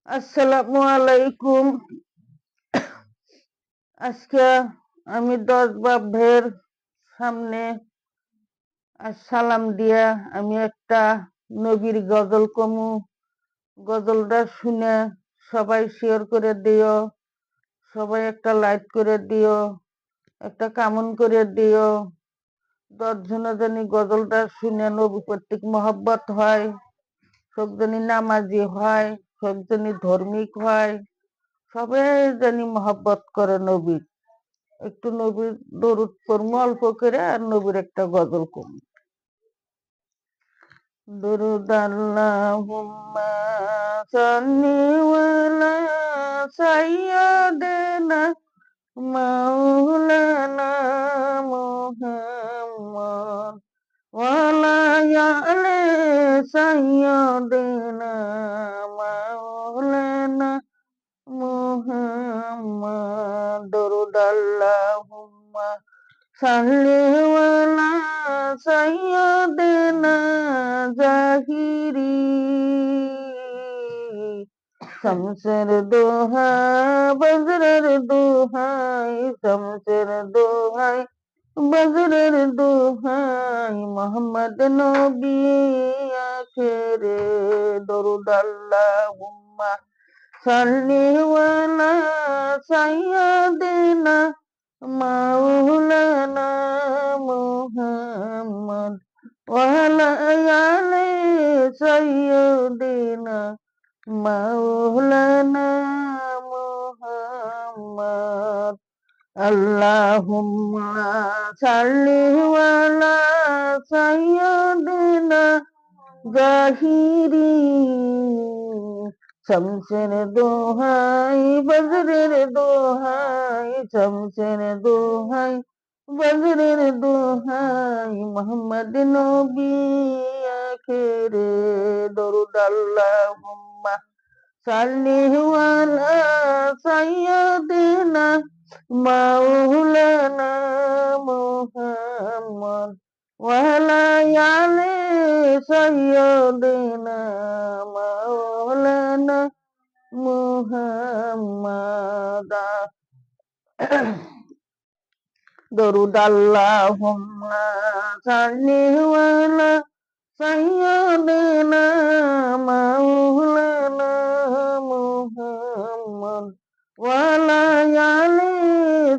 আসসালামু আলাইকুম। আজকে আমি 10 বাপের সামনে সালাম দিয়া আমি একটা নবীর গজল কমু। গজলটা শুনে সবাই শেয়ার করে দিও, সবাই একটা লাইক করে দিও, একটা কমেন্ট করে দিও। 10 জনে জানি গজলটা শুনে নবী প্রত্যেক মহব্বত হয়, সব জানি নামাজি হয়, সব জানি ধার্মিক হয়, সবাই জানি মহব্বত করে নবীর। একটু নবীর দরুদ পড়মু অল্প করে, আর নবীর একটা গজল করবো। দরুদ আল্লাহুম্মা সাল্লি আলা সাইয়্যিদিনা মাওলানা মুহাম্মদ ওয়া আলা আলি সাইয়্যিদিনা মাওলানা মুহাম্মদ। দরুদ আল্লাহুম্মা সাল্লি আলা সাইয়্যিদিনা জাহিরি শামসের দোহা বজরের দোহাই, শামসের দোহাই বজরের দোহাই, মোহাম্মদ নবী আখেরে। দরুদ আল্লাহুম্মা সাল্লি আলা সাইয়্যিদিনা মাওলানা মুহাম্মদ ওয়া আলা আলি সাইয়্যিদিনা মাওলানা মুহাম্মদ। আল্লাহুম্মা সাল্লি আলা সাইয়্যিদিনা জাহিরি শামসের দোহাই বজরের দোহাই, শামসের দোহাই বজরের দোহাই, মোহাম্মদ নবী আখেরে। দরুদ আল্লাহুম্মা সাল্লি আলা সাইয়্যিদিনা মাওলানা মুহাম্মদ ওয়া আলা আলি সাইয়্যিদিনা মাওলানা মুহাম্মদ। দরুদ আল্লাহুম্মা সাল্লি আলা সাইয়্যিদিনা মাওলানা মুহাম্মদ ওয়া আলা আলি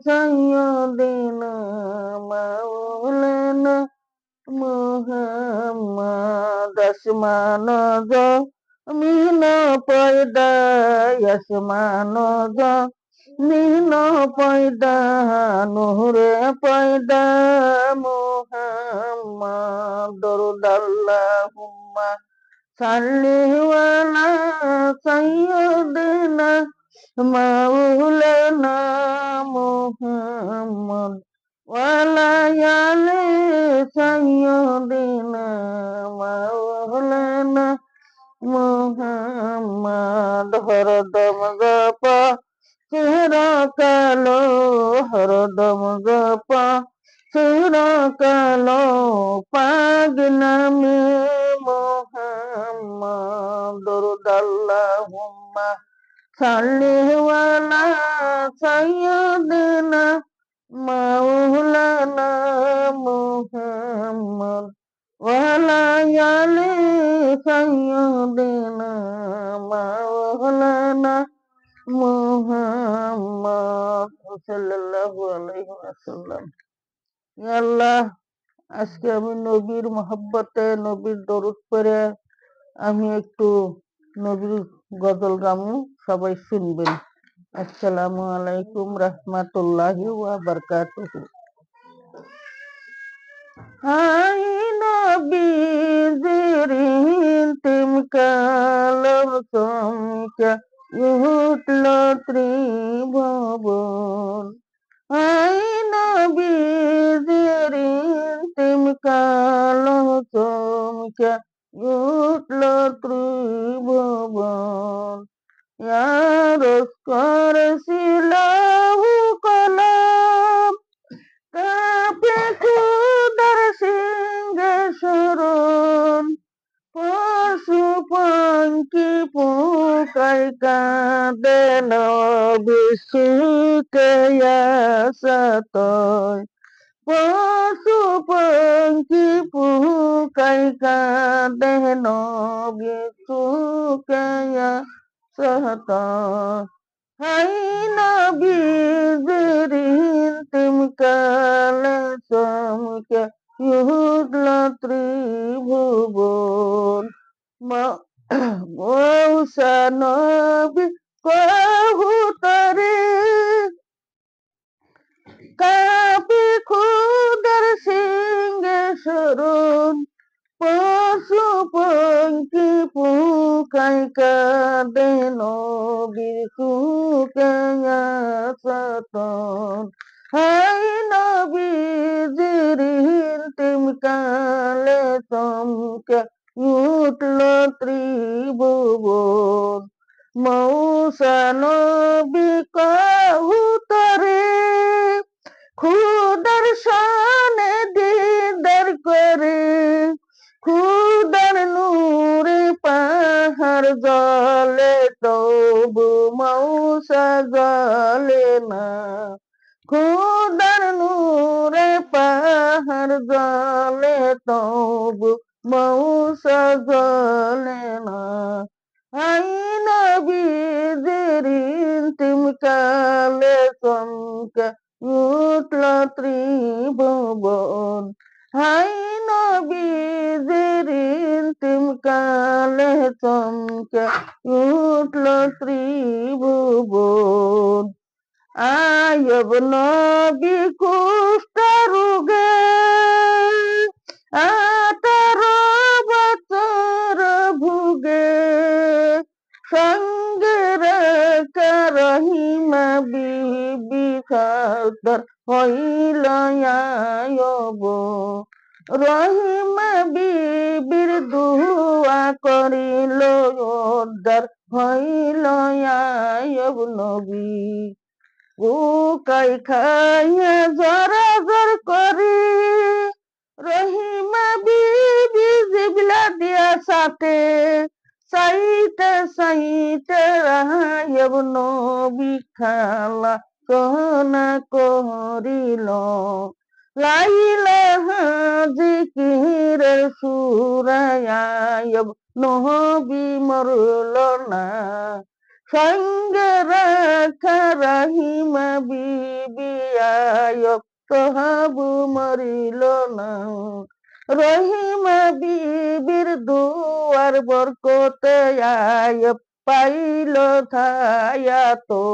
সাইয়্যিদিনা মাওলানা মুহাম্মদ। আসমান জমিন পয়দা, আসমান জমিন পয়দা, নূরে পয়দা মুহাম্মদ। দরুদ আল্লাহুম্মা সাল্লি আলা সাইয়্যিদিনা মাওলানা মুহাম্মদ ওয়া আলা আলি সাইয়্যিদিনা মাওলানা মুহাম্মদ। হরদম জপা চেহারা কালো, হরদম জপা চেহারা কালো, পাগ নামে মুহাম্মদ। দরুদ আল্লাহুম্মা সাল্লি আলা সাইয়্যিদিনা মাওলানা মুহাম্মদ ওয়া আলা আলি সাইয়্যিদিনা মাওলানা মুহাম্মদ সাল্লাল্লাহু আলাইহি ওয়াসাল্লাম। ইয়া আল্লাহ, আজকে আমি নবীর মহব্বতে নবীর দরুদ পড়ে আমি একটু নবীর গজল গামু, সবাই শুনবেন। আসসালামু আলাইকুম রাহমাতুল্লাহি ওয়া বারাকাতুহু। হাই নবীজির ইন্তিকাল চমকে উঠল ত্রিভুবন, হাই নবীজির ইন্তিকাল চমকে উঠল ত্রিভুবন। ইয়া রাসূলুল্লাহ কলম কাঁপে খোদার সিংহাসন, পশু পাখি পুকাই কাঁদে নবী সুখে সাতয় পশু পঙ্খী পুকাই কাঁদে নবী সুখে সাতয় হাই নবী জিরিন তিমকালে চমকে উঠল ত্রিভুবন মৌসা নবী কবুতরে কাপি খুদের সিংহে শরণ পশু পঙ্খী পুকাই কাঁদে নবীর সুখে সাতন হাই নবী জিরিন তিমকালে চমকে উঠল ত্রিভুবন মৌসা নবী কবুতরে খুদার শানে দিদার করে খুদার নূরে পাহাড় জলে তবু মৌসা জলে না খুদার নূরে পাহাড় জলে তবু মৌসা জলে না আই নবী জিরিন তিমকালে চমকে উঠল ত্রিভুবন হাই নবী জিরিন তিমকালে চমকে উঠল ত্রিভুবন আয়ব নবী কুষ্ঠ রোগে 18 বছর ভুগে সঙ্গে রেখে রহিমা বিবি খাতর হইল আয়ব রহিমা বিবির দুয়া করিল উদ্ধার হইল আয়ব নবী বুকাই খাইয়া জরা জর করি রহিমা বিবি জিবলা দিয়া সাথে সাইতে সাইতে আয়ব নবী খালা সোনা করিল লাইলা জিকির সুরায়াব নবী মরল না সঙ্গে রাখা রহিমা বিবি আয়ব তহাবু মরিল না রহিমা বিবির দুয়ার বরকতে আয়ব পাইল থায়াতো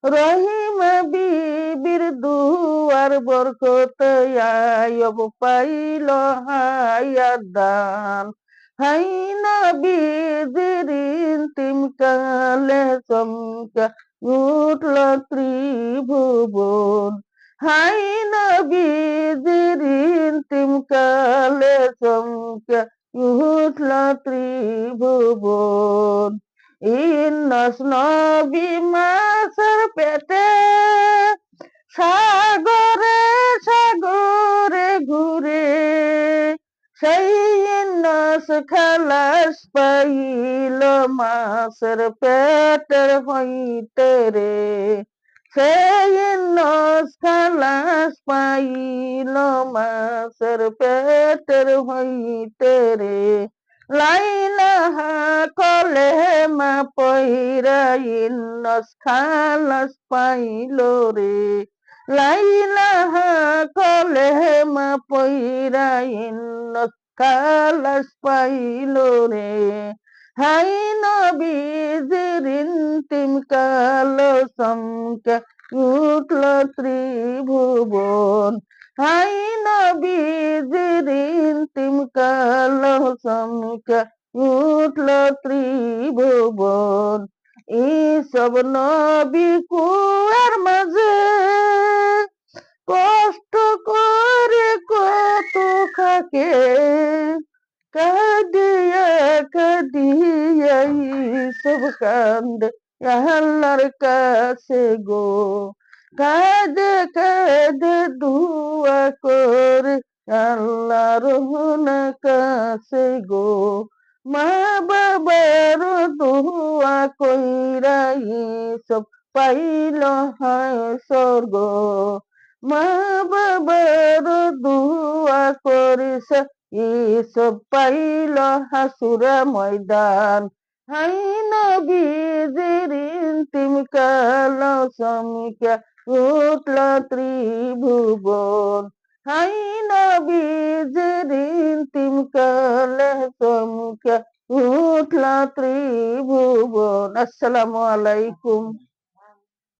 রহিমা বিবির দুয়ার বরকতে আয়ব পাইল হায়াত দান হাই নবী জিরিন তিমকালে চমকে উঠল ত্রিভুবন হাই নবী জিরিন তিমকালে চমকে উঠল ত্রিভুবন ইন্নস নবী মাছের পেটে সাগরে সাগরে ঘুরে সেই ইন্নস খালাস পাইল মাছের পেটের হইতে রে সেই ইন্নস খালাস পাইল মাছের পেটের হইতে রে লাইলাহা কলে মা পইরা ইন্নস খালাস পাইল রে লাইলাহা কলে মা পইরা ইন্নস খালাস পাইল রে হাই নবী জিরিন তিমকাল চমকে উঠল ত্রিভুবন হাই নবী জিরিন তিমকাল চমকে উঠল ত্রিভুবন এইসব নবী কুয়ার মাঝে কষ্ট করে কত খাকে কাঁদিয়া কাঁদিয়া সব কান্দে আল্লাহর কাছে গো কাঁদে কাঁদে দুয়া করে আল্লাহর কাছে গো মা বাবার দুয়া কইরা সব পাইল হয় স্বর্গ। মা বাবার দুয়া করিস সব পাইল হাসুরা ময়দান। হাই নবীজির ইন্তিম কাল চমকে উঠল ত্রিভুবন। হাই নবীজির ইন্তিম কালে চমকে উঠল ত্রিভুবন। আসসালামু আলাইকুম।